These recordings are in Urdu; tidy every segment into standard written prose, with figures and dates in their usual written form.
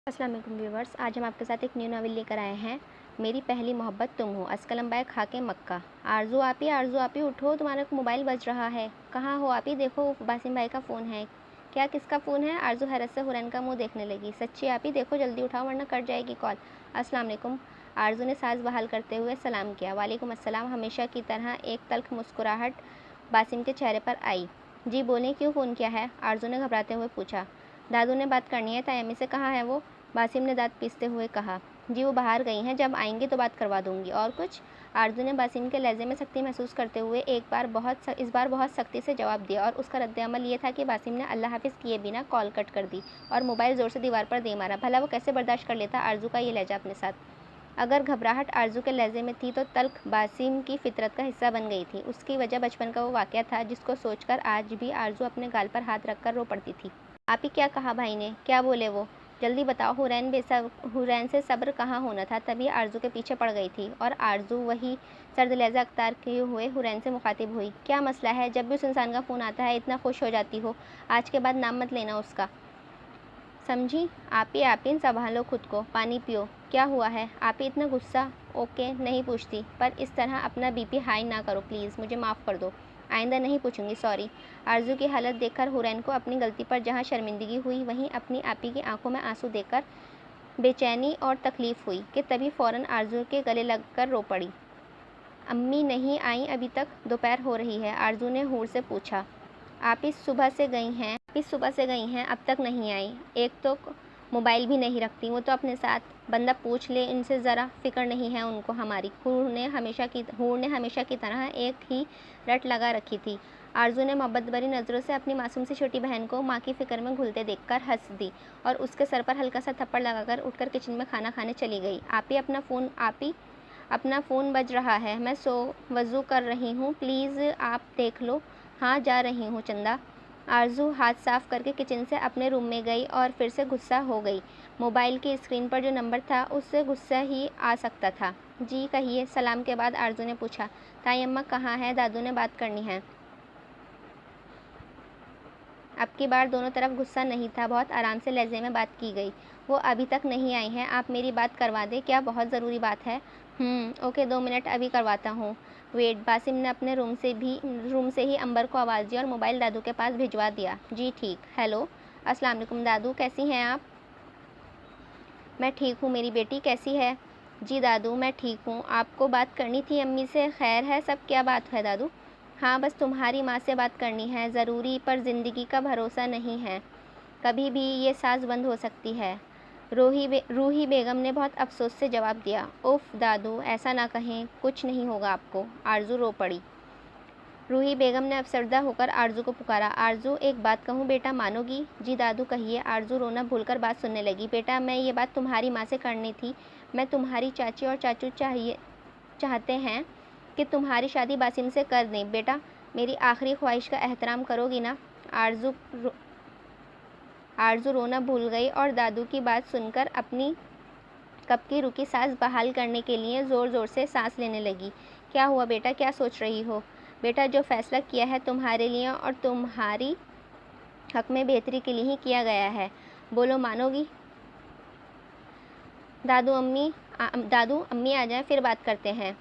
السلام علیکم ویورز، آج ہم آپ کے ساتھ ایک نیو ناول لے کر آئے ہیں، میری پہلی محبت تم ہو، اسکلم بائے خاک مکہ۔ آرزو آپی اٹھو، تمہارا موبائل بج رہا ہے۔ کہاں ہو آپی؟ دیکھو باسم بھائی کا فون ہے۔ کیا کس کا فون ہے؟ آرزو حیرت سے حورین کا منہ دیکھنے لگی۔ سچی آپی؟ دیکھو جلدی اٹھاؤ ورنہ کٹ جائے گی کال۔ السلام علیکم، آرزو نے ساز بحال کرتے ہوئے سلام کیا۔ وعلیکم السلام۔ ہمیشہ کی طرح ایک تلخ مسکراہٹ باسم کے چہرے پر آئی۔ جی بولیں، کیوں فون کیا ہے؟ آرزو نے گھبراتے ہوئے پوچھا۔ دادو نے بات کرنی ہے، تائی امی سے۔ کہاں ہے وہ؟ باسم نے دانت پیستے ہوئے کہا۔ جی وہ باہر گئی ہیں، جب آئیں گی تو بات کروا دوں گی۔ اور کچھ؟ آرزو نے باسم کے لہجے میں سختی محسوس کرتے ہوئے اس بار بہت سختی سے جواب دیا، اور اس کا رد عمل یہ تھا کہ باسم نے اللہ حافظ کیے بنا کال کٹ کر دی اور موبائل زور سے دیوار پر دے مارا۔ بھلا وہ کیسے برداشت کر لیتا آرزو کا یہ لہجہ اپنے ساتھ؟ اگر گھبراہٹ آرزو کے لہجے میں تھی تو تلخ باسم کی فطرت کا حصہ بن گئی تھی۔ اس کی وجہ بچپن کا وہ واقعہ تھا جس کو سوچ کر آج بھی آرزو اپنے گال پر ہاتھ رکھ کر رو پڑتی تھی۔ آپ ہی کیا کہا بھائی نے؟ کیا بولے وہ؟ جلدی بتاؤ۔ حورین سے صبر کہاں ہونا تھا، تبھی آرزو کے پیچھے پڑ گئی تھی، اور آرزو وہی سرد لہجہ اختیار کیے ہوئے حورین سے مخاطب ہوئی۔ کیا مسئلہ ہے؟ جب بھی اس انسان کا فون آتا ہے اتنا خوش ہو جاتی ہو، آج کے بعد نام مت لینا اس کا، سمجھی؟ آپی سنبھالو خود کو، پانی پیو۔ کیا ہوا ہے آپی؟ اتنا غصہ؟ اوکے نہیں پوچھتی، پر اس طرح اپنا بی پی ہائی نہ کرو پلیز، مجھے معاف کر دو، آئندہ نہیں پوچھوں گی، سوری۔ آرزو کی حالت دیکھ کر حورین کو اپنی غلطی پر جہاں شرمندگی ہوئی، وہیں اپنی آپی کی آنکھوں میں آنسو دیکھ کر بے چینی اور تکلیف ہوئی کہ تبھی فوراً آرزو کے گلے لگ کر رو پڑی۔ امی نہیں آئیں ابھی تک؟ دوپہر ہو رہی ہے، آرزو نے ہور سے پوچھا۔ آپی صبح سے گئی ہیں، اب تک نہیں آئیں۔ ایک تو موبائل بھی نہیں رکھتی وہ تو اپنے ساتھ، بندہ پوچھ لے ان سے، ذرا فکر نہیں ہے ان کو ہماری۔ ہور نے ہمیشہ کی طرح ایک ہی رٹ لگا رکھی تھی۔ آرزو نے محبت بھری نظروں سے اپنی معصوم سی چھوٹی بہن کو ماں کی فکر میں گھلتے دیکھ کر ہنس دی، اور اس کے سر پر ہلکا سا تھپڑ لگا کر اٹھ کر کچن میں کھانا کھانے چلی گئی۔ آپی اپنا فون بج رہا ہے، میں وضو کر رہی ہوں، پلیز آپ دیکھ لو۔ ہاں جا رہی ہوں چندا۔ آرزو ہاتھ صاف کر کے کچن سے اپنے روم میں گئی اور پھر سے غصہ ہو گئی۔ موبائل کی اسکرین پر جو نمبر تھا اس سے غصہ ہی آ سکتا تھا۔ جی کہیے۔ سلام کے بعد آرزو نے پوچھا۔ تائی اماں کہاں ہے؟ دادو نے بات کرنی ہے۔ اب کی بار دونوں طرف غصہ نہیں تھا، بہت آرام سے لہجے میں بات کی گئی۔ وہ ابھی تک نہیں آئی ہیں، آپ میری بات کروا دیں، کیا بہت ضروری بات ہے؟ اوکے 2 منٹ ابھی کرواتا ہوں۔ ویٹ۔ باسم نے اپنے روم سے ہی امبر کو آواز دی اور موبائل دادو کے پاس بھجوا دیا۔ جی ٹھیک۔ ہیلو، السلام علیکم دادو، کیسی ہیں آپ؟ میں ٹھیک ہوں، میری بیٹی کیسی ہے؟ جی دادو میں ٹھیک ہوں، آپ کو بات کرنی تھی امی سے، خیر ہے سب؟ کیا بات ہے دادو؟ ہاں بس تمہاری ماں سے بات کرنی ہے، ضروری، پر زندگی کا بھروسہ نہیں ہے، کبھی بھی یہ ساز بند ہو سکتی ہے۔ روحی بیگم نے بہت افسوس سے جواب دیا۔ اوف دادو ایسا نہ کہیں، کچھ نہیں ہوگا آپ کو۔ آرزو رو پڑی۔ روحی بیگم نے افسردہ ہو کر آرزو کو پکارا۔ آرزو ایک بات کہوں بیٹا، مانو گی؟ جی دادو کہیے۔ آرزو رونا بھول کر بات سننے لگی۔ بیٹا میں یہ بات تمہاری ماں سے کرنی تھی، میں تمہاری چاچی اور چاچو چاہتے ہیں کہ تمہاری شادی باسم سے کر دیں، بیٹا میری آخری خواہش کا احترام کرو گی نا؟ آرزو رونا بھول گئی اور دادو کی بات سن کر اپنی کب کی رکی سانس بحال کرنے کے لیے زور زور سے سانس لینے لگی۔ کیا ہوا بیٹا، کیا سوچ رہی ہو؟ بیٹا جو فیصلہ کیا ہے تمہارے لیے اور تمہاری حق میں بہتری کے لیے ہی کیا گیا ہے، بولو مانو گی؟ دادو امی آ جائیں پھر بات کرتے ہیں۔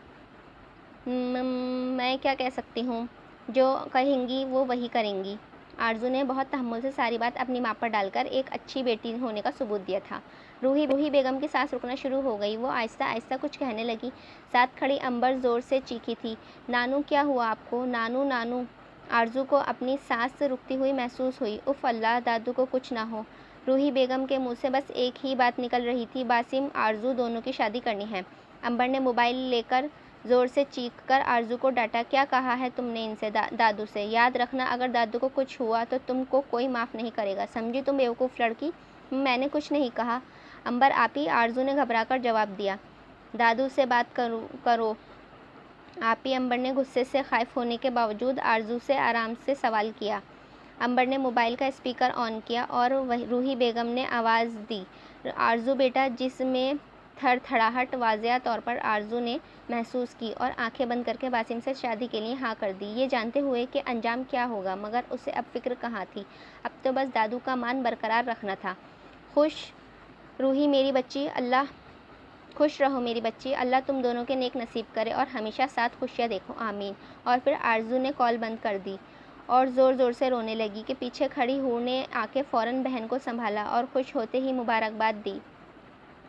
میں کیا کہہ سکتی ہوں، جو کہیں گی وہ وہی کریں گی۔ آرزو نے بہت تحمل سے ساری بات اپنی ماں پر ڈال کر ایک اچھی بیٹی ہونے کا ثبوت دیا تھا۔ روحی بیگم کی سانس رکنا شروع ہو گئی، وہ آہستہ آہستہ کچھ کہنے لگی۔ ساتھ کھڑی امبر زور سے چیخی تھی۔ نانو کیا ہوا آپ کو؟ نانو۔ آرزو کو اپنی سانس رکتی ہوئی محسوس ہوئی۔ اف اللہ، دادو کو کچھ نہ ہو۔ روحی بیگم کے منہ سے بس ایک ہی بات نکل رہی تھی، باسم آرزو دونوں کی شادی کرنی ہے۔ امبر نے موبائل لے کر زور سے چیخ کر آرزو کو ڈانٹا۔ کیا کہا ہے تم نے ان سے؟ دادو سے؟ یاد رکھنا اگر دادو کو کچھ ہوا تو تم کو کوئی معاف نہیں کرے گا، سمجھی تم بیوقوف لڑکی؟ میں نے کچھ نہیں کہا امبر آپی، آرزو نے گھبرا کر جواب دیا۔ دادو سے بات کرو آپی، امبر نے غصے سے خائف ہونے کے باوجود آرزو سے آرام سے سوال کیا۔ امبر نے موبائل کا اسپیکر آن کیا اور روحی بیگم نے آواز دی۔ آرزو بیٹا، جس میں تھر تھڑاہٹ واضح طور پر آرزو نے محسوس کی، اور آنکھیں بند کر کے باسم سے شادی کے لیے ہاں کر دی، یہ جانتے ہوئے کہ انجام کیا ہوگا، مگر اسے اب فکر کہاں تھی، اب تو بس دادو کا مان برقرار رکھنا تھا۔ خوش روحی میری بچی، اللہ خوش رہو میری بچی، اللہ تم دونوں کے نیک نصیب کرے اور ہمیشہ ساتھ خوشیاں دیکھو، آمین۔ اور پھر آرزو نے کال بند کر دی اور زور زور سے رونے لگی کہ پیچھے کھڑی حور نے آ کے فوراً بہن کو سنبھالا اور خوش ہوتے ہی مبارکباد دی۔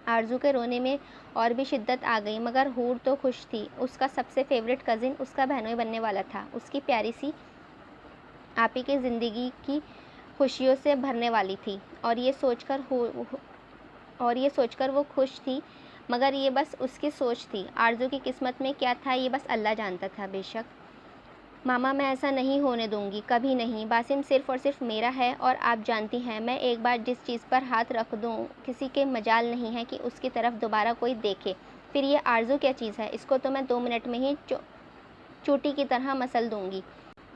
آرزو کے رونے میں اور بھی شدت آ گئی، مگر حور تو خوش تھی، اس کا سب سے فیوریٹ کزن اس کا بہنوئی بننے والا تھا، اس کی پیاری سی آپی کی زندگی کی خوشیوں سے بھرنے والی تھی، اور یہ سوچ کر وہ خوش تھی، مگر یہ بس اس کی سوچ تھی، آرزو کی قسمت میں کیا تھا یہ بس اللہ جانتا تھا۔ بے شک ماما میں ایسا نہیں ہونے دوں گی، کبھی نہیں، باسم صرف اور صرف میرا ہے، اور آپ جانتی ہیں میں ایک بار جس چیز پر ہاتھ رکھ دوں کسی کے مجال نہیں ہے کہ اس کی طرف دوبارہ کوئی دیکھے۔ پھر یہ آرزو کیا چیز ہے، اس کو تو میں 2 منٹ میں ہی چوٹی کی طرح مسل دوں گی۔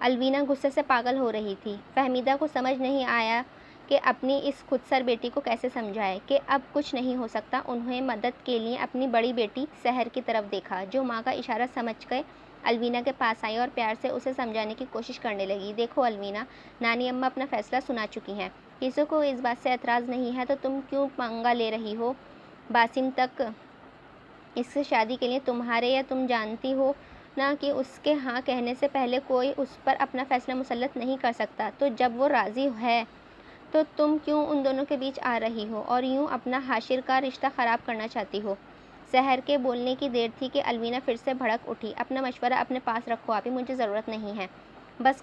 الوینا غصے سے پاگل ہو رہی تھی، فہمیدہ کو سمجھ نہیں آیا کہ اپنی اس خودسر بیٹی کو کیسے سمجھائے کہ اب کچھ نہیں ہو سکتا۔ انہیں مدد کے لیے اپنی بڑی بیٹی سحر کی طرف دیکھا، جو ماں کا اشارہ سمجھ کے الوینا کے پاس آئی اور پیار سے اسے سمجھانے کی کوشش کرنے لگی۔ دیکھو الوینا، نانی اماں اپنا فیصلہ سنا چکی ہیں، کسی کو اس بات سے اعتراض نہیں ہے، تو تم کیوں پنگا لے رہی ہو؟ باسم تک اس سے شادی کے لیے تمہارے، یا تم جانتی ہو نہ کہ اس کے ہاں کہنے سے پہلے کوئی اس پر اپنا فیصلہ مسلط نہیں کر سکتا، تو جب وہ راضی ہے تو تم کیوں ان دونوں کے بیچ آ رہی ہو اور یوں اپنا حاشر کا رشتہ خراب کرنا چاہتی ہو؟ سحر کے بولنے کی دیر تھی کہ الوینا پھر سے بھڑک اٹھی۔ اپنا مشورہ اپنے پاس رکھو آپی، مجھے ضرورت نہیں ہے۔ بس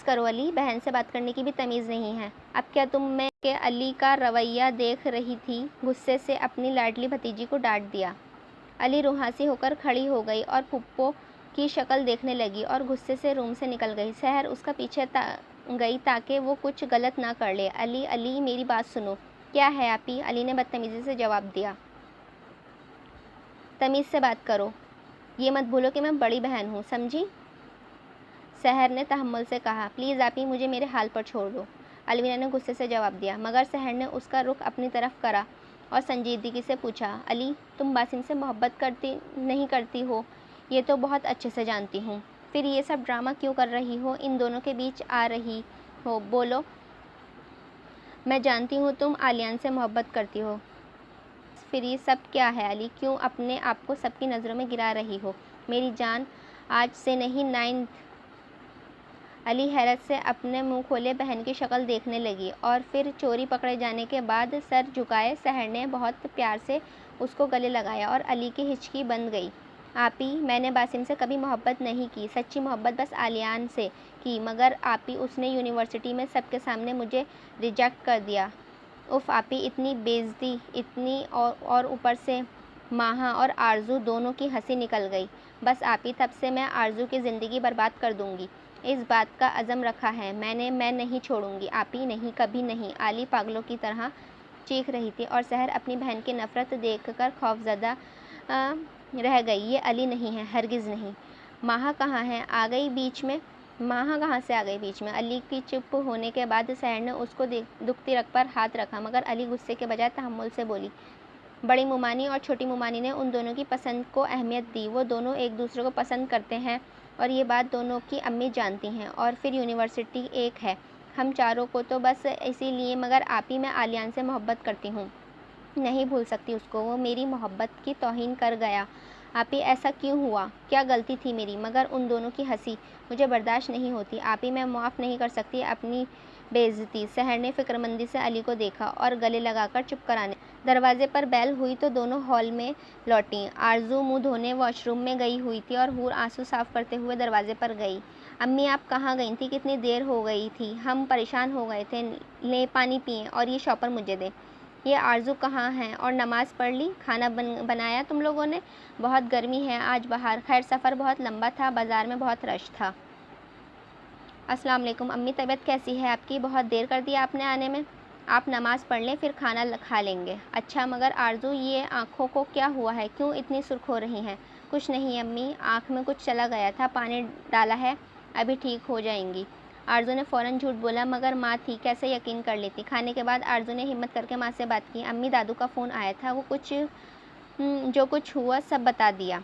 کرو علی، بہن سے بات کرنے کی بھی تمیز نہیں ہے۔ اب کیا تم میں کہ علی کا رویہ دیکھ رہی تھی، غصے سے اپنی لاڈلی بھتیجی کو ڈانٹ دیا۔ علی روحاسی ہو کر کھڑی ہو گئی اور پھپھو کی شکل دیکھنے لگی اور غصے سے روم سے نکل گئی۔ سحر اس کا پیچھے گئی تاکہ وہ کچھ غلط نہ کر لے۔ علی میری بات سنو۔ کیا ہے آپی؟ علی نے بدتمیزی سے جواب دیا۔ تمیز سے بات کرو، یہ مت بھولو کہ میں بڑی بہن ہوں، سمجھی؟ سحر نے تحمل سے کہا۔ پلیز آپی، مجھے میرے حال پر چھوڑ دو، الوینا نے غصے سے جواب دیا، مگر سحر نے اس کا رخ اپنی طرف کرا اور سنجیدگی سے پوچھا، علی تم باسم سے محبت نہیں کرتی ہو، یہ تو بہت اچھے سے جانتی ہوں، پھر یہ سب ڈرامہ کیوں کر رہی ہو، ان دونوں کے بیچ آ رہی ہو، بولو۔ میں جانتی ہوں تم آلیان سے محبت کرتی ہو، پھر یہ سب کیا ہے علی، کیوں اپنے آپ کو سب کی نظروں میں گرا رہی ہو؟ میری جان، آج سے نہیں 9th۔ علی حیرت سے اپنے منہ کھولے بہن کی شکل دیکھنے لگی، اور پھر چوری پکڑے جانے کے بعد سر جھکائے سحر نے بہت پیار سے اس کو گلے لگایا اور علی کی ہچکی بند گئی۔ آپی، میں نے باسم سے کبھی محبت نہیں کی، سچی محبت بس آلیان سے کی، مگر آپی اس نے یونیورسٹی میں سب کے سامنے مجھے ریجیکٹ کر دیا۔ اف آپی، اتنی بےعزتی، اتنی، اور اوپر سے ماہا اور آرزو دونوں کی ہنسی نکل گئی۔ بس آپی، تب سے میں آرزو کی زندگی برباد کر دوں گی، اس بات کا عزم رکھا ہے میں نے، میں نہیں چھوڑوں گی آپی، نہیں، کبھی نہیں۔ علی پاگلوں کی طرح چیخ رہی تھی اور سحر اپنی بہن کی نفرت دیکھ کر خوفزدہ رہ گئی۔ یہ علی نہیں ہے، ہرگز نہیں۔ ماہا کہاں ہے؟ آ گئی بیچ میں؟ ماہا کہاں سے آ گئی بیچ میں؟ علی کی چپ ہونے کے بعد سحر نے اس کو دکھتی رگ پر ہاتھ رکھا، مگر علی غصے کے بجائے تحمل سے بولی۔ بڑی مومانی اور چھوٹی مومانی نے ان دونوں کی پسند کو اہمیت دی، وہ دونوں ایک دوسرے کو پسند کرتے ہیں اور یہ بات دونوں کی امی جانتی ہیں، اور پھر یونیورسٹی ایک ہے ہم چاروں کو تو بس اسی لیے، مگر آپی میں آلیان سے محبت کرتی ہوں، نہیں بھول سکتی اس کو، وہ میری محبت کی توہین کر گیا۔ آپی ایسا کیوں ہوا؟ کیا غلطی تھی میری؟ مگر ان دونوں کی ہنسی مجھے برداشت نہیں ہوتی آپی، میں معاف نہیں کر سکتی اپنی بے عزتی۔ سحر نے فکرمندی سے علی کو دیکھا اور گلے لگا کر چپ کرانے دروازے پر بیل ہوئی تو دونوں ہال میں لوٹیں۔ آرزو منہ دھونے واش روم میں گئی ہوئی تھی اور حور آنسو صاف کرتے ہوئے دروازے پر گئی۔ امی آپ کہاں گئی تھیں؟ کتنی دیر ہو گئی تھی، ہم پریشان ہو گئے تھے، لیں پانی پئیں اور یہ شاپر مجھے دیں۔ یہ آرزو کہاں ہے؟ اور نماز پڑھ لی؟ کھانا بنایا تم لوگوں نے؟ بہت گرمی ہے آج باہر، خیر سفر بہت لمبا تھا، بازار میں بہت رش تھا۔ السلام علیکم امی، طبیعت کیسی ہے آپ کی؟ بہت دیر کر دی آپ نے آنے میں۔ آپ نماز پڑھ لیں پھر کھانا کھا لیں گے۔ اچھا، مگر آرزو یہ آنکھوں کو کیا ہوا ہے، کیوں اتنی سرخ ہو رہی ہیں؟ کچھ نہیں امی، آنکھ میں کچھ چلا گیا تھا، پانی ڈالا ہے، ابھی ٹھیک ہو جائیں گی۔ آرزو نے فوراً جھوٹ بولا، مگر ماں تھی، کیسے یقین کر لیتی۔ کھانے کے بعد آرزو نے ہمت کر کے ماں سے بات کی۔ امی، دادو کا فون آیا تھا، وہ جو کچھ ہوا سب بتا دیا۔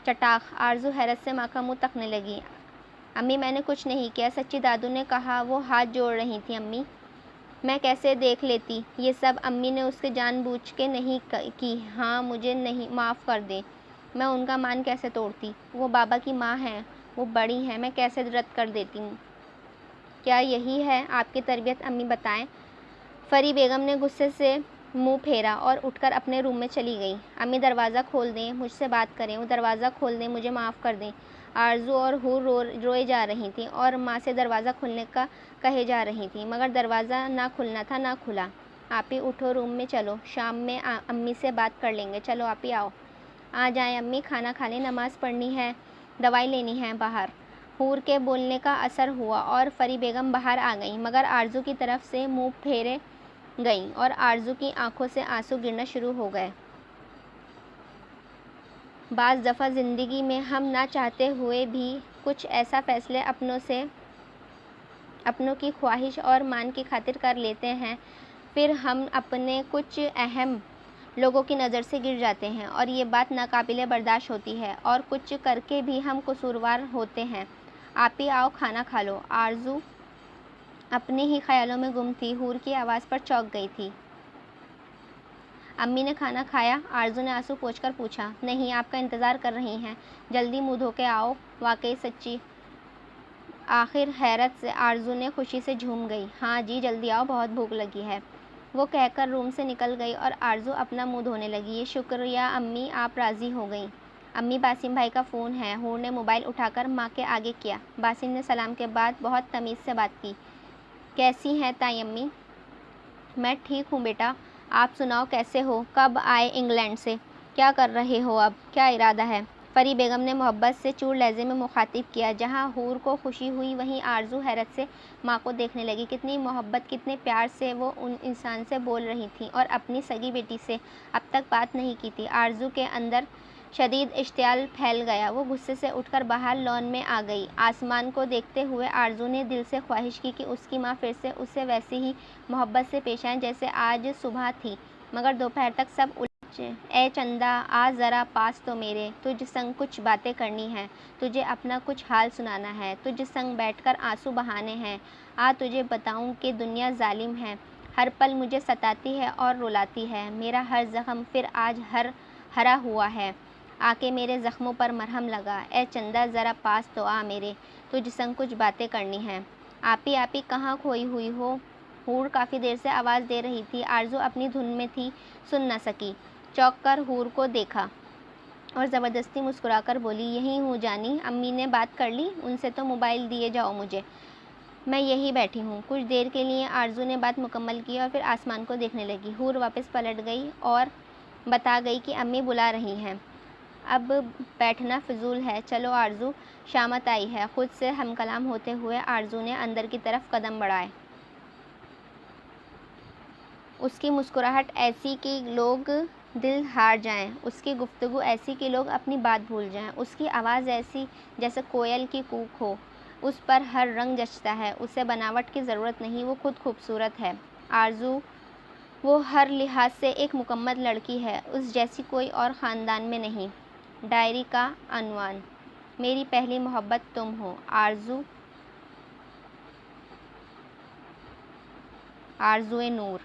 چٹاخ! آرزو حیرت سے ماں کا منہ تکنے لگی۔ امی میں نے کچھ نہیں کیا، سچی، دادو نے کہا، وہ ہاتھ جوڑ رہی تھیں امی۔ میں کیسے دیکھ لیتی یہ سب؟ امی نے اس کے جان بوجھ کے نہیں کی۔ ہاں مجھے نہیں، معاف کر دیں، میں ان کا مان کیسے توڑتی؟ وہ بابا کی ماں ہیں، وہ بڑی ہیں، میں کیسے رد کر دیتی ہوں؟ کیا یہی ہے آپ کی تربیت امی؟ بتائیں۔ فری بیگم نے غصے سے منہ پھیرا اور اٹھ کر اپنے روم میں چلی گئی۔ امی دروازہ کھول دیں، مجھ سے بات کریں، وہ دروازہ کھول دیں، مجھے معاف کر دیں۔ آرزو اور حور روئے جا رہی تھیں اور ماں سے دروازہ کھولنے کا کہے جا رہی تھیں، مگر دروازہ نہ کھلنا تھا، نہ کھلا۔ آپی اٹھو، روم میں چلو، شام میں امی سے بات کر لیں گے۔ چلو آپی آؤ۔ آ جائیں امی، کھانا کھا لیں، نماز پڑھنی ہے، دوائی لینی ہے باہر۔ حور کے بولنے کا اثر ہوا اور فری بیگم باہر آ گئیں، مگر آرزو کی طرف سے منہ پھیرے گئیں اور آرزو کی آنکھوں سے آنسو گرنا شروع ہو گئے۔ بعض دفعہ زندگی میں ہم نہ چاہتے ہوئے بھی کچھ ایسا فیصلے اپنوں کی خواہش اور مان کی خاطر کر لیتے ہیں، پھر ہم اپنے کچھ اہم لوگوں کی نظر سے گر جاتے ہیں اور یہ بات ناقابل برداشت ہوتی ہے، اور کچھ کر کے بھی ہم قصوروار ہوتے ہیں۔ آپی آؤ، کھانا کھا لو۔ آرزو اپنے ہی خیالوں میں گم تھی، حور کی آواز پر چونک گئی تھی۔ امی نے کھانا کھایا؟ آرزو نے آنسو پوچھ کر پوچھا۔ نہیں، آپ کا انتظار کر رہی ہیں، جلدی منہ دھو کے آؤ۔ واقعی سچی؟ آخر حیرت سے آرزو نے خوشی سے جھوم گئی۔ ہاں جی، جلدی آؤ، بہت بھوک لگی ہے۔ وہ کہہ کر روم سے نکل گئی اور آرزو اپنا منہ دھونے لگی۔ شکریہ امی، آپ راضی ہو گئیں۔ امی، باسم بھائی کا فون ہے۔ حور نے موبائل اٹھا کر ماں کے آگے کیا۔ باسم نے سلام کے بعد بہت تمیز سے بات کی۔ کیسی ہیں تائی امی؟ میں ٹھیک ہوں بیٹا، آپ سناؤ کیسے ہو؟ کب آئے انگلینڈ سے؟ کیا کر رہے ہو اب؟ کیا ارادہ ہے؟ فری بیگم نے محبت سے چور لہجے میں مخاطب کیا۔ جہاں حور کو خوشی ہوئی وہیں آرزو حیرت سے ماں کو دیکھنے لگی۔ کتنی محبت، کتنے پیار سے وہ ان انسان سے بول رہی تھیں اور اپنی سگی بیٹی سے اب تک بات نہیں کی تھی۔ آرزو کے اندر شدید اشتعال پھیل گیا۔ وہ غصے سے اٹھ کر باہر لان میں آ گئی۔ آسمان کو دیکھتے ہوئے آرزو نے دل سے خواہش کی کہ اس کی ماں پھر سے اسے ویسے ہی محبت سے پیش آئیں جیسے آج صبح تھی، مگر دوپہر تک سب الٹ۔ اے چندا، آ ذرا پاس تو میرے، تجھ سنگ کچھ باتیں کرنی ہیں، تجھے اپنا کچھ حال سنانا ہے، تجھ سنگ بیٹھ کر آنسو بہانے ہیں۔ آ تجھے بتاؤں کہ دنیا ظالم ہے، ہر پل مجھے ستاتی ہے اور رلاتی ہے۔ میرا ہر زخم پھر آج ہرا ہوا ہے، آ کے میرے زخموں پر مرہم لگا۔ اے چندا ذرا پاس تو آ میرے، تجھ سنگ کچھ باتیں کرنی ہیں۔ آپی کہاں کھوئی ہوئی ہو؟ حور کافی دیر سے آواز دے رہی تھی۔ آرزو اپنی دھن میں تھی، سن نہ سکی۔ چونک کر حور کو دیکھا اور زبردستی مسکرا کر بولی، یہیں ہوں جانی، امی نے بات کر لی؟ ان سے تو موبائل دیے جاؤ مجھے، میں یہی بیٹھی ہوں۔ کچھ دیر کے لیے آرزو نے بات مکمل کی اور پھر آسمان کو دیکھنے لگی۔ حور واپس پلٹ گئی اور بتا گئی کہ امی بلا رہی ہیں، اب بیٹھنا فضول ہے، چلو آرزو، شامت آئی ہے۔ خود سے ہم کلام ہوتے ہوئے آرزو نے اندر کی طرف قدم بڑھائے۔ اس کی مسکراہٹ ایسی کہ لوگ دل ہار جائیں، اس کی گفتگو ایسی کہ لوگ اپنی بات بھول جائیں، اس کی آواز ایسی جیسے کوئل کی کوک ہو، اس پر ہر رنگ جچتا ہے، اسے بناوٹ کی ضرورت نہیں، وہ خود خوبصورت ہے۔ آرزو وہ ہر لحاظ سے ایک مکمل لڑکی ہے، اس جیسی کوئی اور خاندان میں نہیں۔ ڈائری کا عنوان: میری پہلی محبت تم ہو۔ آرزوئے نور۔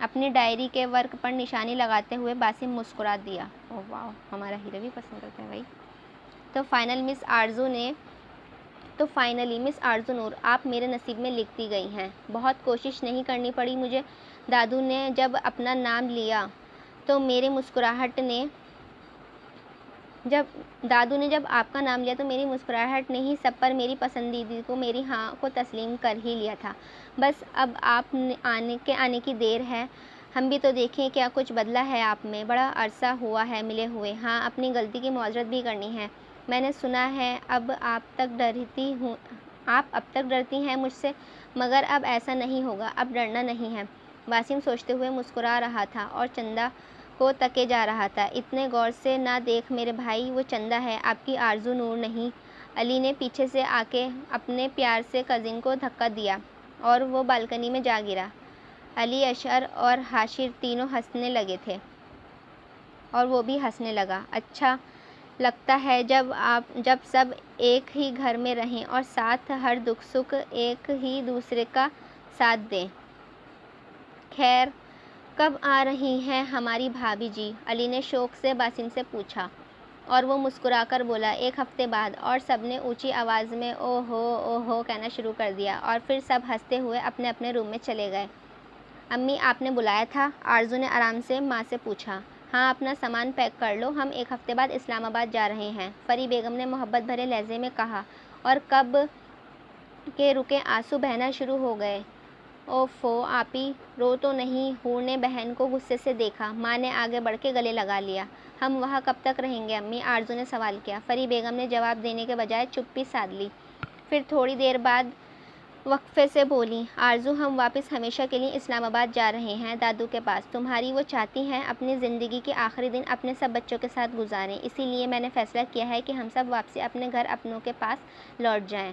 اپنی ڈائری کے ورق پر نشانی لگاتے ہوئے باسم مسکرا دیا۔ اوہ واو، ہمارا ہیرو بھی پسند کرتا ہے بھائی۔ تو فائنلی مس آرزو نور، آپ میرے نصیب میں لکھتی گئی ہیں۔ بہت کوشش نہیں کرنی پڑی مجھے۔ دادو نے جب اپنا نام لیا تو میری مسکراہٹ نے ہی سب پر میری پسندیدگی کو، میری ہاں کو تسلیم کر ہی لیا تھا۔ بس اب آپ آنے کی دیر ہے، ہم بھی تو دیکھیں کیا کچھ بدلا ہے آپ میں۔ بڑا عرصہ ہوا ہے ملے ہوئے۔ ہاں، اپنی غلطی کی معذرت بھی کرنی ہے۔ میں نے سنا ہے آپ اب تک ڈرتی ہیں مجھ سے، مگر اب ایسا نہیں ہوگا، اب ڈرنا نہیں ہے۔ باسم سوچتے ہوئے مسکرا رہا تھا اور چندا کو تکے جا رہا تھا۔ اتنے غور سے نہ دیکھ میرے بھائی، وہ چندا ہے، آپ کی آرزو نور نہیں۔ علی نے پیچھے سے آ کے اپنے پیار سے کزن کو دھکا دیا اور وہ بالکنی میں جا گرا۔ علی، اشر اور حاشر تینوں ہنسنے لگے تھے اور وہ بھی ہنسنے لگا۔ اچھا لگتا ہے جب سب ایک ہی گھر میں رہیں اور ساتھ ہر دکھ سکھ ایک ہی دوسرے کا ساتھ دیں۔ خیر کب آ رہی ہیں ہماری بھابھی جی؟ علی نے شوق سے باسم سے پوچھا اور وہ مسکرا کر بولا 1 ہفتے بعد، اور سب نے اونچی آواز میں او ہو کہنا شروع کر دیا اور پھر سب ہنستے ہوئے اپنے اپنے روم میں چلے گئے۔ امی آپ نے بلایا تھا؟ آرزو نے آرام سے ماں سے پوچھا۔ ہاں اپنا سامان پیک کر لو، ہم 1 ہفتے بعد اسلام آباد جا رہے ہیں، پری بیگم نے محبت بھرے لہجے میں کہا اور کب کے رکے آنسو بہنا شروع ہو گئے۔ اوفو آپی رو تو نہیں؟ حور نے بہن کو غصے سے دیکھا۔ ماں نے آگے بڑھ کے گلے لگا لیا۔ ہم وہاں کب تک رہیں گے امی؟ آرزو نے سوال کیا۔ پری بیگم نے جواب دینے کے بجائے چپی سادھ لی، پھر تھوڑی دیر بعد وقفے سے بولی آرزو ہم واپس ہمیشہ کے لیے اسلام آباد جا رہے ہیں دادو کے پاس۔ تمہاری وہ چاہتی ہیں اپنی زندگی کے آخری دن اپنے سب بچوں کے ساتھ گزاریں، اسی لیے میں نے فیصلہ کیا ہے کہ ہم سب واپسی اپنے گھر اپنوں کے پاس لوٹ جائیں۔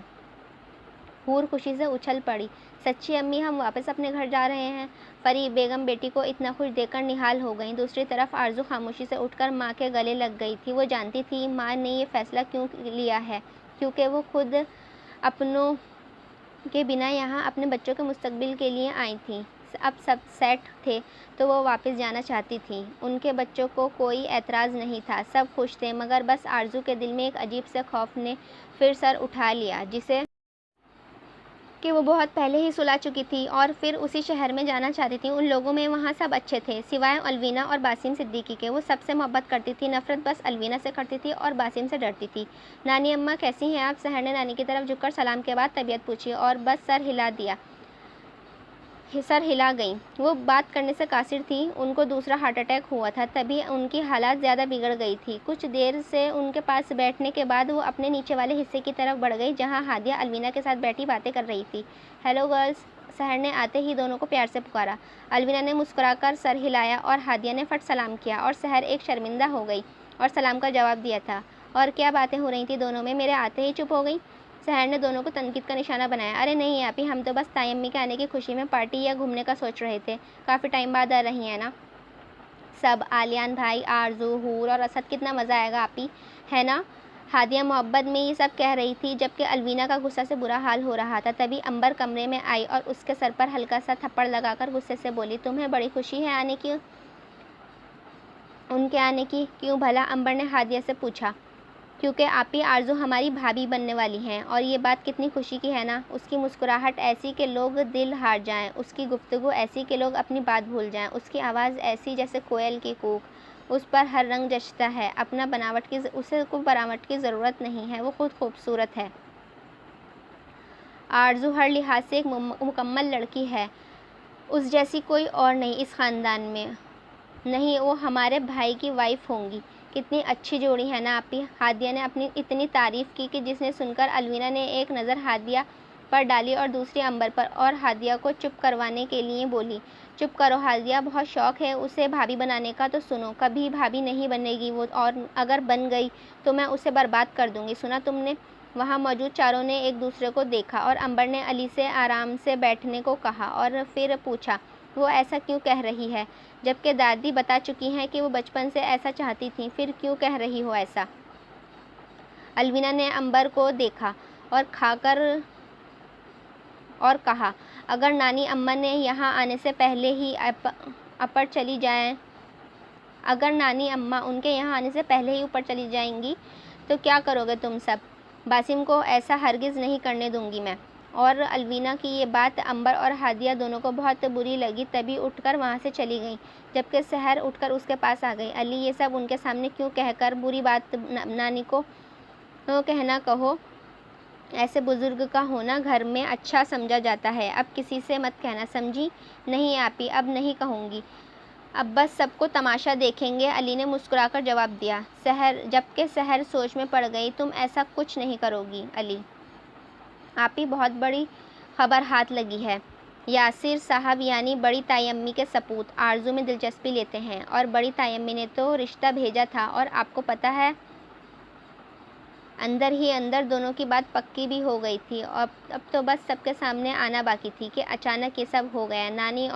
حور خوشی سے اچھل پڑی۔ سچی امی ہم واپس اپنے گھر جا رہے ہیں؟ پری بیگم بیٹی کو اتنا خوش دیکھ کر نہال ہو گئیں۔ دوسری طرف آرزو خاموشی سے اٹھ کر ماں کے گلے لگ گئی تھی۔ وہ جانتی تھی ماں نے یہ فیصلہ کیوں لیا ہے، کیونکہ وہ خود اپنوں کے بنا یہاں اپنے بچوں کے مستقبل کے لیے آئی تھیں۔ اب سب سیٹ تھے تو وہ واپس جانا چاہتی تھیں۔ ان کے بچوں کو کوئی اعتراض نہیں تھا، سب خوش تھے، مگر بس آرزو کے دل میں ایک عجیب سے خوف نے پھر سر اٹھا لیا، جسے کہ وہ بہت پہلے ہی سلا چکی تھی اور پھر اسی شہر میں جانا چاہتی تھی۔ ان لوگوں میں وہاں سب اچھے تھے سوائے الوینا اور باسم صدیقی کے۔ وہ سب سے محبت کرتی تھی، نفرت بس الوینا سے کرتی تھی اور باسم سے ڈرتی تھی۔ نانی اماں کیسی ہیں آپ؟ سحر نے نانی کی طرف جھک کر سلام کے بعد طبیعت پوچھی اور بس سر ہلا گئیں۔ وہ بات کرنے سے قاصر تھیں، ان کو دوسرا ہارٹ اٹیک ہوا تھا، تبھی ان کی حالت زیادہ بگڑ گئی تھی۔ کچھ دیر سے ان کے پاس بیٹھنے کے بعد وہ اپنے نیچے والے حصے کی طرف بڑھ گئی جہاں ہادیہ الوینا کے ساتھ بیٹھی باتیں کر رہی تھی۔ ہیلو گرلز، سحر نے آتے ہی دونوں کو پیار سے پکارا۔ الوینا نے مسکرا کر سر ہلایا اور ہادیہ نے فٹ سلام کیا اور سحر ایک شرمندہ ہو گئی اور سلام کا جواب دیا تھا۔ اور کیا باتیں ہو رہی تھیں دونوں میں؟ میرے آتے ہی چپ ہو گئی؟ سحر نے دونوں کو تنقید کا نشانہ بنایا۔ ارے نہیں آپی، ہم تو بس تائی امی کے آنے کی خوشی میں پارٹی یا گھومنے کا سوچ رہے تھے، کافی ٹائم بعد آ رہی ہیں نا سب، آلیان بھائی، آرزو، حور اور اسد، کتنا مزہ آئے گا آپی، ہے نا؟ ہادیہ محبت میں یہ سب کہہ رہی تھی جبکہ الوینا کا غصہ سے برا حال ہو رہا تھا۔ تبھی امبر کمرے میں آئی اور اس کے سر پر ہلکا سا تھپڑ لگا کر غصے سے بولی تمہیں بڑی خوشی ہے ان کے آنے کی؟ کیوں بھلا؟ امبر نے ہادیہ سے پوچھا۔ کیونکہ آپی آرزو ہماری بھابھی بننے والی ہیں اور یہ بات کتنی خوشی کی ہے نا؟ اس کی مسکراہٹ ایسی کہ لوگ دل ہار جائیں، اس کی گفتگو ایسی کہ لوگ اپنی بات بھول جائیں، اس کی آواز ایسی جیسے کوئل کی کوک، اس پر ہر رنگ جچتا ہے، اسے کوئی بناوٹ کی ضرورت نہیں ہے، وہ خود خوبصورت ہے۔ آرزو ہر لحاظ سے ایک مکمل لڑکی ہے، اس جیسی کوئی اور نہیں اس خاندان میں، نہیں وہ ہمارے بھائی کی وائف ہوں گی۔ کتنی اچھی جوڑی ہے نا آپی؟ ہادیہ نے اپنی اتنی تعریف کی کہ جس نے سن کر الوینا نے ایک نظر ہادیہ پر ڈالی اور دوسری امبر پر، اور ہادیہ کو چپ کروانے کے لیے بولی چپ کرو ہادیہ، بہت شوق ہے اسے بھابھی بنانے کا، تو سنو، کبھی بھابھی نہیں بنے گی وہ، اور اگر بن گئی تو میں اسے برباد کر دوں گی، سنا تم نے؟ وہاں موجود چاروں نے ایک دوسرے کو دیکھا اور امبر نے علی سے آرام سے بیٹھنے کو کہا اور پھر پوچھا وہ ایسا کیوں کہہ رہی ہے جبکہ دادی بتا چکی ہیں کہ وہ بچپن سے ایسا چاہتی تھیں، پھر کیوں کہہ رہی ہو ایسا؟ الوینا نے امبر کو دیکھا اور کہا اگر نانی اماں نے یہاں آنے سے پہلے ہی اگر نانی اماں ان کے یہاں آنے سے پہلے ہی اوپر چلی جائیں گی تو کیا کرو گے تم سب؟ باسم کو ایسا ہرگز نہیں کرنے دوں گی میں۔ اور الوینا کی یہ بات امبر اور ہادیہ دونوں کو بہت بری لگی، تبھی اٹھ کر وہاں سے چلی گئیں، جبکہ سحر اٹھ کر اس کے پاس آ گئی۔ علی یہ سب ان کے سامنے کیوں کہہ کر بری بات نانی کو کہنا، کہو ایسے بزرگ کا ہونا گھر میں اچھا سمجھا جاتا ہے، اب کسی سے مت کہنا، سمجھی؟ نہیں آپی، اب نہیں کہوں گی، اب بس سب کو تماشا دیکھیں گے، علی نے مسکرا کر جواب دیا۔ جبکہ سحر سوچ میں پڑ گئی، تم ایسا کچھ نہیں کرو گی علی؟ آپی بہت بڑی خبر ہاتھ لگی ہے، یاسر صاحب یعنی بڑی تائی امی کے سپوت آرزو میں دلچسپی لیتے ہیں، اور بڑی تائی امی نے تو رشتہ بھیجا تھا، اور آپ کو پتہ ہے اندر ہی اندر دونوں کی بات پکی بھی ہو گئی تھی، اور اب تو بس سب کے سامنے آنا باقی تھی کہ اچانک یہ سب ہو گیا۔ نانی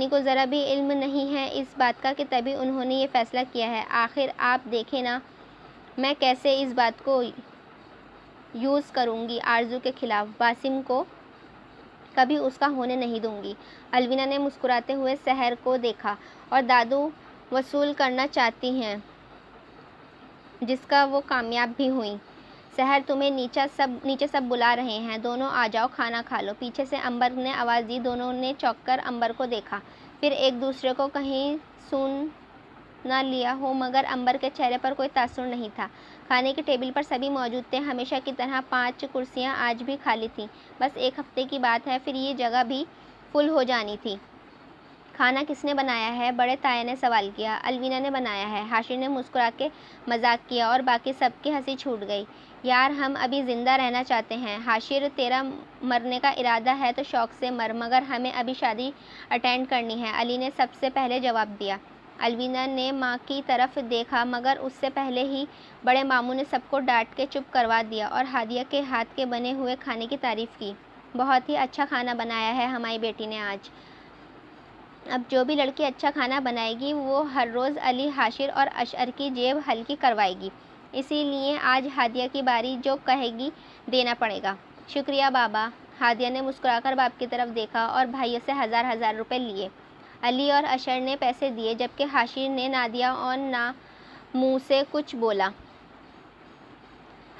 کو ذرا بھی علم نہیں ہے اس بات کا کہ تبھی انہوں نے یہ فیصلہ کیا ہے۔ آخر آپ دیکھیں نا میں کیسے اس بات کو یوز کروں گی آرزو کے خلاف، باسم کو کبھی اس کا ہونے نہیں دوں گی۔ الوینا نے مسکراتے ہوئے سحر کو دیکھا۔ اور دادو وصول کرنا چاہتی ہیں جس کا وہ کامیاب بھی ہوئیں۔ سحر تمہیں نیچے سب بلا رہے ہیں، دونوں آ جاؤ کھانا کھا لو، پیچھے سے امبر نے آواز دی۔ دونوں نے چونک کر امبر کو دیکھا، پھر ایک دوسرے کو کہیں سن نہ لیا ہو، مگر امبر کے چہرے پر کوئی تاثر نہیں تھا۔ کھانے کی ٹیبل پر سبھی موجود تھے، ہمیشہ کی طرح 5 کرسیاں آج بھی خالی تھیں۔ بس ایک ہفتے کی بات ہے، پھر یہ جگہ بھی فل ہو جانی تھی۔ کھانا کس نے بنایا ہے؟ بڑے تایا نے سوال کیا۔ الوینا نے بنایا ہے، حاشر نے مسکرا کے مذاق کیا، اور باقی سب کی ہنسی چھوٹ گئی۔ یار ہم ابھی زندہ رہنا چاہتے ہیں۔ حاشر تیرا مرنے کا ارادہ ہے تو شوق سے مر، مگر ہمیں ابھی شادی اٹینڈ کرنی ہے، علی نے سب سے پہلے جواب دیا۔ الوینا نے ماں کی طرف دیکھا، مگر اس سے پہلے ہی بڑے ماموں نے سب کو ڈانٹ کے چپ کروا دیا اور ہادیہ کے ہاتھ کے بنے ہوئے کھانے کی تعریف کی۔ بہت ہی اچھا کھانا بنایا ہے ہماری بیٹی نے آج۔ اب جو بھی لڑکی اچھا کھانا بنائے گی وہ ہر روز علی، حاشر اور اشعر کی جیب ہلکی کروائے گی، اسی لیے آج ہادیہ کی باری، جو کہے گی دینا پڑے گا۔ شکریہ بابا۔ ہادیہ نے مسکرا کر باپ کی طرف دیکھا اور بھائیوں سے 1000 روپے لیے۔ علی اور اشعر نے پیسے دیے، جبکہ حاشر نے نہ دیا اور نہ منہ سے کچھ بولا۔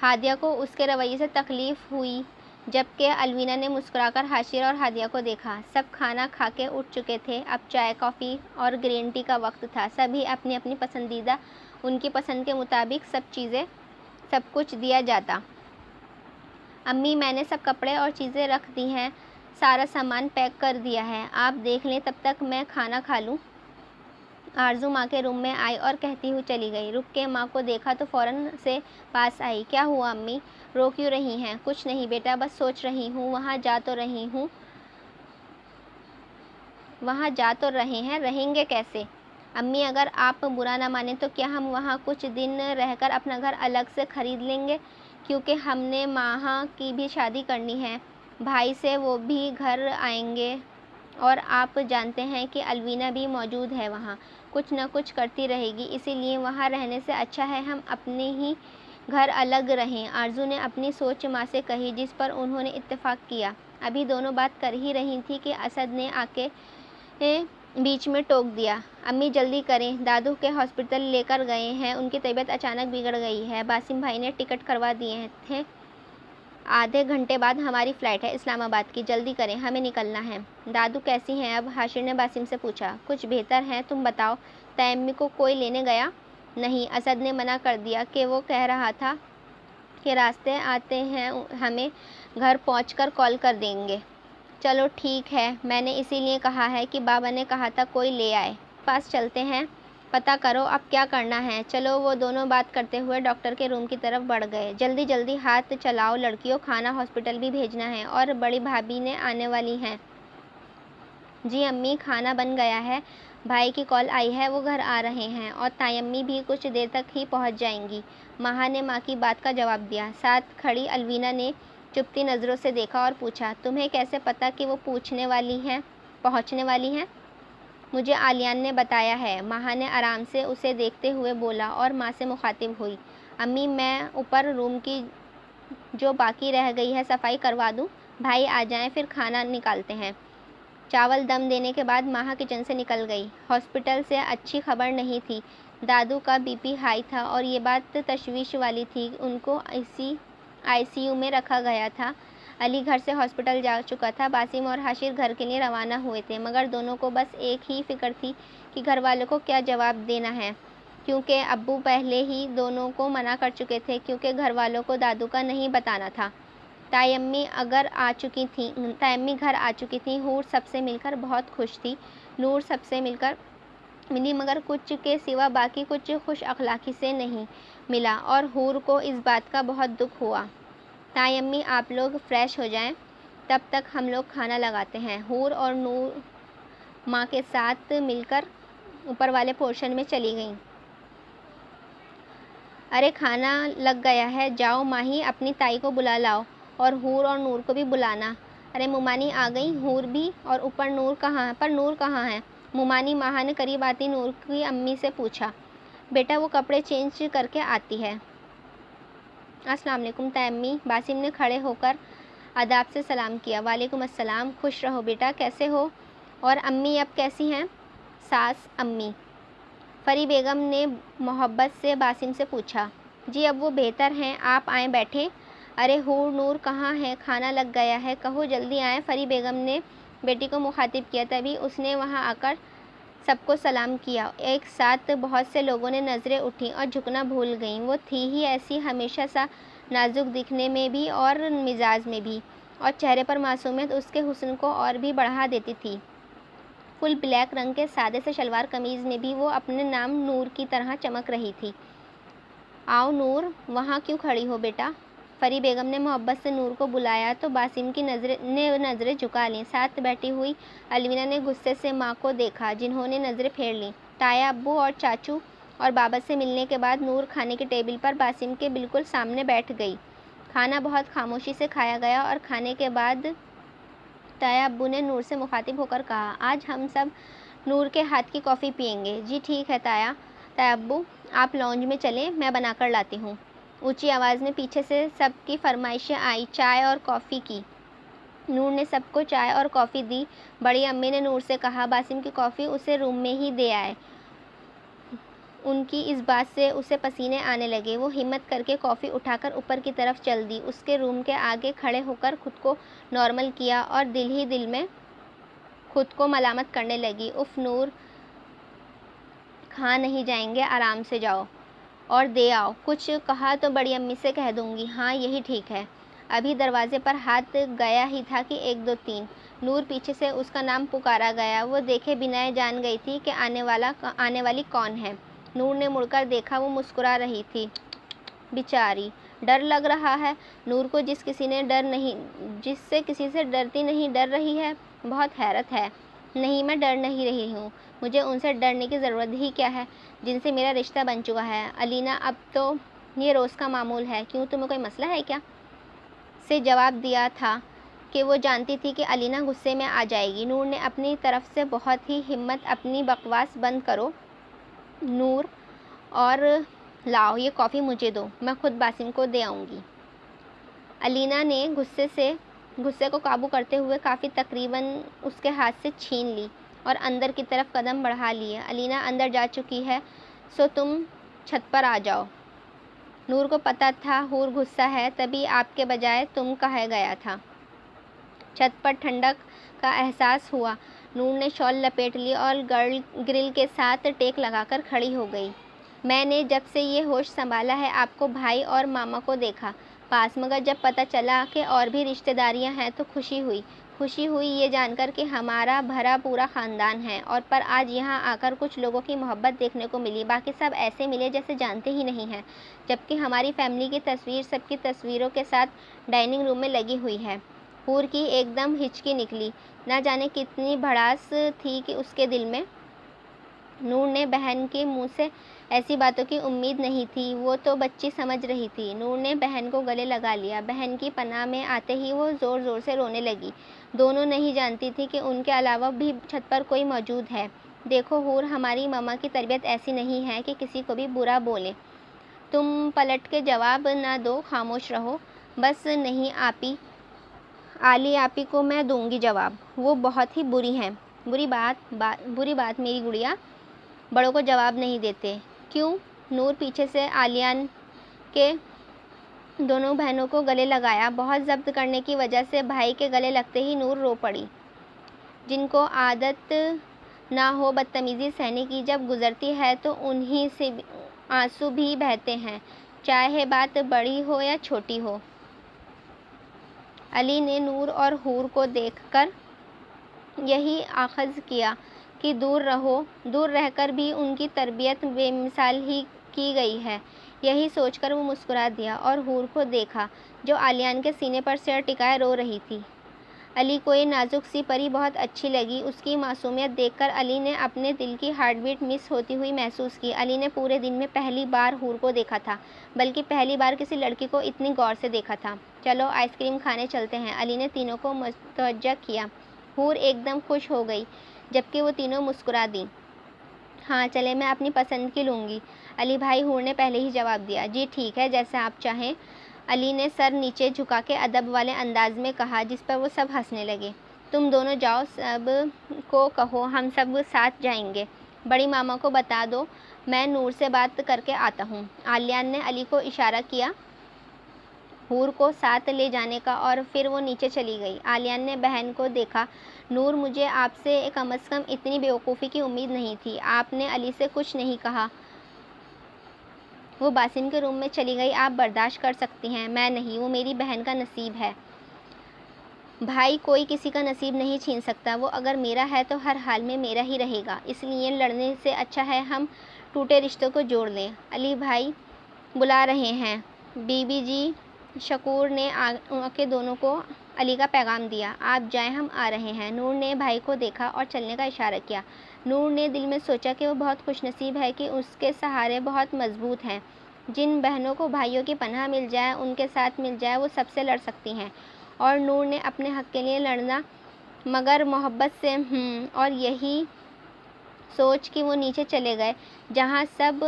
ہادیہ کو اس کے رویے سے تکلیف ہوئی، جبکہ الوینا نے مسکرا کر حاشر اور ہادیہ کو دیکھا۔ سب کھانا کھا کے اٹھ چکے تھے، اب چائے، کافی اور گرین ٹی کا وقت تھا۔ سبھی اپنی اپنی پسندیدہ، ان کی پسند کے مطابق سب کچھ دیا جاتا۔ امی میں نے سب کپڑے اور چیزیں رکھ دی ہیں، سارا سامان پیک کر دیا ہے، آپ دیکھ لیں تب تک میں کھانا کھا لوں۔ آرزو ماں کے روم میں آئی اور کہتی ہوئی چلی گئی۔ رک کے ماں کو دیکھا تو فوراً سے پاس آئی۔ کیا ہوا امی؟ رو کیوں رہی ہیں؟ کچھ نہیں بیٹا، بس سوچ رہی ہوں، وہاں جا تو رہے ہیں، رہیں گے کیسے؟ امی اگر آپ برا نہ مانیں تو کیا ہم وہاں کچھ دن رہ کر اپنا گھر الگ سے خرید لیں گے؟ کیونکہ ہم نے ماہا کی بھی شادی کرنی ہے، بھائی سے وہ بھی گھر آئیں گے، اور آپ جانتے ہیں کہ الوینا بھی موجود ہے وہاں، کچھ نہ کچھ کرتی رہے گی، اسی لیے وہاں رہنے سے اچھا ہے ہم اپنے ہی گھر الگ رہیں۔ آرزو نے اپنی سوچ ماں سے کہی، جس پر انہوں نے اتفاق کیا۔ ابھی دونوں بات کر ہی رہی تھی کہ اسد نے آ کے بیچ میں ٹوک دیا۔ امی جلدی کریں، دادو کے ہاسپٹل لے کر گئے ہیں، ان کی طبیعت اچانک بگڑ گئی ہے، باسم بھائی نے ٹکٹ کروا دیے تھے، آدھے گھنٹے بعد ہماری فلائٹ ہے اسلام آباد کی، جلدی کریں ہمیں نکلنا ہے۔ دادو کیسی ہیں اب؟ حاشر نے باسم سے پوچھا۔ کچھ بہتر ہیں، تم بتاؤ؟ تیمی کو کوئی لینے گیا؟ نہیں، اسد نے منع کر دیا کہ وہ کہہ رہا تھا کہ راستے آتے ہیں ہمیں گھر پہنچ کر کال کر دیں گے۔ چلو ٹھیک ہے، میں نے اسی لیے کہا ہے کہ بابا نے کہا تھا کوئی لے آئے۔ پاس چلتے ہیں، پتہ کرو اب کیا کرنا ہے۔ چلو، وہ دونوں بات کرتے ہوئے ڈاکٹر کے روم کی طرف بڑھ گئے۔ جلدی جلدی ہاتھ چلاؤ لڑکیوں، کھانا ہاسپٹل بھی بھیجنا ہے، اور بڑی بھابھی نے آنے والی ہیں۔ جی امی، کھانا بن گیا ہے، بھائی کی کال آئی ہے، وہ گھر آ رہے ہیں، اور تائمی بھی کچھ دیر تک ہی پہنچ جائیں گی، ماہا نے ماں کی بات کا جواب دیا۔ ساتھ کھڑی الوینا نے چپتی نظروں سے دیکھا اور پوچھا، تمہیں کیسے پتہ کہ وہ پہنچنے والی ہیں؟ مجھے علیان نے بتایا ہے، ماہا نے آرام سے اسے دیکھتے ہوئے بولا، اور ماں سے مخاطب ہوئی۔ امی میں اوپر روم کی جو باقی رہ گئی ہے صفائی کروا دوں؟ بھائی آ جائیں پھر کھانا نکالتے ہیں۔ چاول دم دینے کے بعد ماہا کچن سے نکل گئی۔ ہاسپٹل سے اچھی خبر نہیں تھی، دادو کا بی پی ہائی تھا اور یہ بات تشویش والی تھی، ان کو آئی سی یو میں رکھا گیا تھا۔ علی گھر سے ہاسپٹل جا چکا تھا، باسم اور حاشر گھر کے لیے روانہ ہوئے تھے، مگر دونوں کو بس ایک ہی فکر تھی کہ گھر والوں کو کیا جواب دینا ہے، کیونکہ ابو پہلے ہی دونوں کو منع کر چکے تھے، کیونکہ گھر والوں کو دادو کا نہیں بتانا تھا۔ تائمی گھر آ چکی تھیں، حور سب سے مل کر بہت خوش تھی، نور سب سے ملی، مگر کچھ کے سوا باقی کچھ خوش اخلاقی سے نہیں ملا، اور حور کو اس بات کا بہت دکھ ہوا۔ تائمی آپ لوگ فریش ہو جائیں، تب تک ہم لوگ کھانا لگاتے ہیں۔ حور اور نور ماں کے ساتھ مل کر اوپر والے پورشن میں چلی گئیں۔ ارے کھانا لگ گیا ہے، جاؤ ماہی اپنی تائی کو بلا لاؤ، اور حور اور نور کو بھی بلانا۔ ارے مومانی آ گئی، حور بھی، اور اوپر نور کہاں ہے؟ مومانی، ماہا نے قریب آتی نور کی امی سے پوچھا۔ بیٹا وہ کپڑے چینج کر کے آتی ہے۔ السلام علیکم تیمی، باسم نے کھڑے ہو کر ادب سے سلام کیا۔ وعلیکم السلام، خوش رہو بیٹا، کیسے ہو؟ اور امی اب کیسی ہیں؟ ساس امی؟ پری بیگم نے محبت سے باسم سے پوچھا۔ جی اب وہ بہتر ہیں، آپ آئیں بیٹھیں۔ ارے حور نور کہاں ہے؟ کھانا لگ گیا ہے، کہو جلدی آئیں۔ پری بیگم نے بیٹی کو مخاطب کیا، تبھی اس نے وہاں آ کر سب کو سلام کیا۔ ایک ساتھ بہت سے لوگوں نے نظریں اٹھیں اور جھکنا بھول گئیں۔ وہ تھی ہی ایسی، ہمیشہ سا نازک دکھنے میں بھی اور مزاج میں بھی، اور چہرے پر معصومیت اس کے حسن کو اور بھی بڑھا دیتی تھی۔ فل بلیک رنگ کے سادے سے شلوار قمیض میں بھی وہ اپنے نام نور کی طرح چمک رہی تھی۔ آؤ نور، وہاں کیوں کھڑی ہو بیٹا؟ پری بیگم نے محبت سے نور کو بلایا تو باسم کی نظریں جھکا لیں۔ ساتھ بیٹھی ہوئی الوینا نے غصے سے ماں کو دیکھا، جنہوں نے نظریں پھیر لیں۔ تایا، ابو اور چاچو اور بابا سے ملنے کے بعد نور کھانے کی ٹیبل پر باسم کے بالکل سامنے بیٹھ گئی۔ کھانا بہت خاموشی سے کھایا گیا اور کھانے کے بعد تایا ابو نے نور سے مخاطب ہو کر کہا، آج ہم سب نور کے ہاتھ کی کافی پئیں گے۔ جی ٹھیک ہے تایا ابو، آپ لاؤنج میں چلیں، میں بنا کر لاتی ہوں۔ اونچی آواز میں پیچھے سے سب کی فرمائشیں آئیں، چائے اور کافی کی۔ نور نے سب کو چائے اور کافی دی۔ بڑی امی نے نور سے کہا، باسم کی کافی اسے روم میں ہی دے آئے۔ ان کی اس بات سے اسے پسینے آنے لگے۔ وہ ہمت کر کے کافی اٹھا کر اوپر کی طرف چل دی۔ اس کے روم کے آگے کھڑے ہو کر خود کو نارمل کیا اور دل ہی دل میں خود کو ملامت کرنے لگی، اف نور، کھا نہیں جائیں گے، آرام سے جاؤ اور دے آؤ۔ کچھ کہا تو بڑی امی سے کہہ دوں گی۔ ہاں یہی ٹھیک ہے۔ ابھی دروازے پر ہاتھ گیا ہی تھا کہ 1 2 3 نور پیچھے سے اس کا نام پکارا گیا۔ وہ دیکھے بنا جان گئی تھی کہ آنے والی کون ہے۔ نور نے مڑ کر دیکھا، وہ مسکرا رہی تھی۔ بیچاری، ڈر لگ رہا ہے؟ نور کو جس سے کسی سے ڈرتی نہیں ڈر رہی ہے، بہت حیرت ہے۔ نہیں، میں ڈر نہیں رہی ہوں، مجھے ان سے ڈرنے کی ضرورت ہی کیا ہے جن سے میرا رشتہ بن چکا ہے۔ الینا، اب تو یہ روز کا معمول ہے، کیوں تمہیں کوئی مسئلہ ہے کیا؟ سے جواب دیا تھا کہ وہ جانتی تھی کہ الینا غصے میں آ جائے گی۔ نور نے اپنی طرف سے بہت ہی ہمت، اپنی بکواس بند کرو نور، اور لاؤ یہ کافی مجھے دو، میں خود باسم کو دے آؤں گی۔ الینا نے غصے کو قابو کرتے ہوئے کافی تقریباً اس کے ہاتھ سے چھین لی اور اندر کی طرف قدم بڑھا لیے۔ الینا اندر جا چکی ہے، سو تم چھت پر آ جاؤ۔ نور کو پتہ تھا حور غصہ ہے، تبھی آپ کے بجائے تم کہا گیا تھا۔ چھت پر ٹھنڈک کا احساس ہوا۔ نور نے شال لپیٹ لی اور گرل کے ساتھ ٹیک لگا کر کھڑی ہو گئی۔ میں نے جب سے یہ ہوش سنبھالا ہے آپ کو بھائی اور ماما کو دیکھا پاس، مگر جب پتہ چلا کہ اور بھی رشتہ داریاں ہیں تو خوشی ہوئی یہ جان کر کہ ہمارا بھرا پورا خاندان ہے، اور پر آج یہاں آ کر کچھ لوگوں کی محبت دیکھنے کو ملی، باقی سب ایسے ملے جیسے جانتے ہی نہیں ہیں، جبکہ ہماری فیملی کی تصویر سب کی تصویروں کے ساتھ ڈائننگ روم میں لگی ہوئی ہے۔ حور کی ایک دم ہچکی نکلی، نہ جانے کتنی بھڑاس تھی کہ اس کے دل میں۔ نور نے بہن کے منہ سے ایسی باتوں کی امید نہیں تھی، وہ تو بچی سمجھ رہی تھی۔ نور نے بہن کو گلے لگا لیا۔ بہن کی پناہ میں آتے ہی وہ زور زور سے رونے لگی۔ دونوں نہیں جانتی تھی کہ ان کے علاوہ بھی چھت پر کوئی موجود ہے۔ دیکھو حور، ہماری ماما کی تربیت ایسی نہیں ہے کہ کسی کو بھی برا بولیں۔ تم پلٹ کے جواب نہ دو، خاموش رہو۔ بس نہیں علی آپی کو میں دوں گی جواب، وہ بہت ہی بری ہیں۔ بری بات میری گڑیا، بڑوں کو جواب نہیں دیتے۔ کیوں؟ نور پیچھے سے علیان کے دونوں بہنوں کو گلے لگایا۔ بہت ضبط کرنے کی وجہ سے بھائی کے گلے لگتے ہی نور رو پڑی۔ جن کو عادت نہ ہو بدتمیزی سہنے کی، جب گزرتی ہے تو انہی سے آنسو بھی بہتے ہیں، چاہے بات بڑی ہو یا چھوٹی ہو۔ علی نے نور اور حور کو دیکھ کر یہی آخذ کیا کہ دور رہ کر بھی ان کی تربیت بے مثال ہی کی گئی ہے۔ یہی سوچ کر وہ مسکرا دیا اور حور کو دیکھا جو علیان کے سینے پر سر ٹکائے رو رہی تھی۔ علی کو یہ نازک سی پری بہت اچھی لگی۔ اس کی معصومیت دیکھ کر علی نے اپنے دل کی ہارٹ بیٹ مس ہوتی ہوئی محسوس کی۔ علی نے پورے دن میں پہلی بار حور کو دیکھا تھا، بلکہ پہلی بار کسی لڑکی کو اتنی غور سے دیکھا تھا۔ چلو آئس کریم کھانے چلتے ہیں، علی نے تینوں کو متوجہ کیا۔ حور ایک دم خوش ہو گئی، جبکہ وہ تینوں مسکرا دیں۔ ہاں چلیں، میں اپنی پسند کی لوں گی۔ علی بھائی، حور نے پہلے ہی جواب دیا۔ جی ٹھیک ہے، جیسا آپ چاہیں۔ علی نے سر نیچے جھکا کے ادب والے انداز میں کہا، جس پر وہ سب ہنسنے لگے۔ تم دونوں جاؤ، سب کو کہو ہم سب ساتھ جائیں گے۔ بڑی ماما کو بتا دو میں نور سے بات کر کے آتا ہوں۔ عالیہ نے علی کو اشارہ کیا حور کو ساتھ لے جانے کا، اور پھر وہ نیچے چلی گئی۔ عالیہ نے بہن کو دیکھا، نور مجھے آپ سے کم از کم اتنی بیوقوفی کی امید نہیں تھی، آپ نے علی سے کچھ نہیں کہا۔ وہ باسم کے روم میں چلی گئی۔ آپ برداشت کر سکتی ہیں، میں نہیں، وہ میری بہن کا نصیب ہے۔ بھائی کوئی کسی کا نصیب نہیں چھین سکتا، وہ اگر میرا ہے تو ہر حال میں میرا ہی رہے گا، اس لیے لڑنے سے اچھا ہے ہم ٹوٹے رشتوں کو جوڑ لیں۔ علی بھائی بلا رہے ہیں۔ بی بی جی شکور نے آ کے دونوں کو علی کا پیغام دیا، آپ جائیں ہم آ رہے ہیں۔ نور نے بھائی کو دیکھا اور چلنے کا اشارہ کیا۔ نور نے دل میں سوچا کہ وہ بہت خوش نصیب ہے کہ اس کے سہارے بہت مضبوط ہیں۔ جن بہنوں کو بھائیوں کی پناہ مل جائے، ان کے ساتھ مل جائے، وہ سب سے لڑ سکتی ہیں، اور نور نے اپنے حق کے لیے لڑنا مگر محبت سے۔ اور یہی سوچ کہ وہ نیچے چلے گئے جہاں سب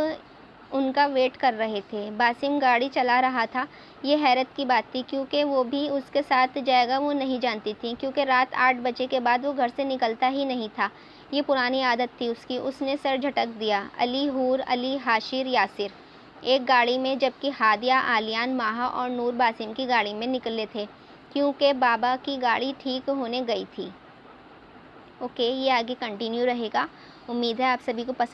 ان کا ویٹ کر رہے تھے۔ باسم گاڑی چلا رہا تھا۔ یہ حیرت کی بات تھی، کیونکہ وہ بھی اس کے ساتھ جائے گا وہ نہیں جانتی تھی، کیونکہ رات 8 بجے کے بعد وہ گھر سے نکلتا ہی نہیں تھا، یہ پرانی عادت تھی اس کی۔ اس نے سر جھٹک دیا۔ علی، حور، علی، حاشر، یاسر ایک گاڑی میں، جبکہ ہادیہ، عالیان، ماہا اور نور باسم کی گاڑی میں نکلے تھے، کیونکہ بابا کی گاڑی ٹھیک ہونے گئی تھی۔ اوکے، یہ آگے کنٹینیو رہے گا۔ امید ہے آپ سبھی کو پسند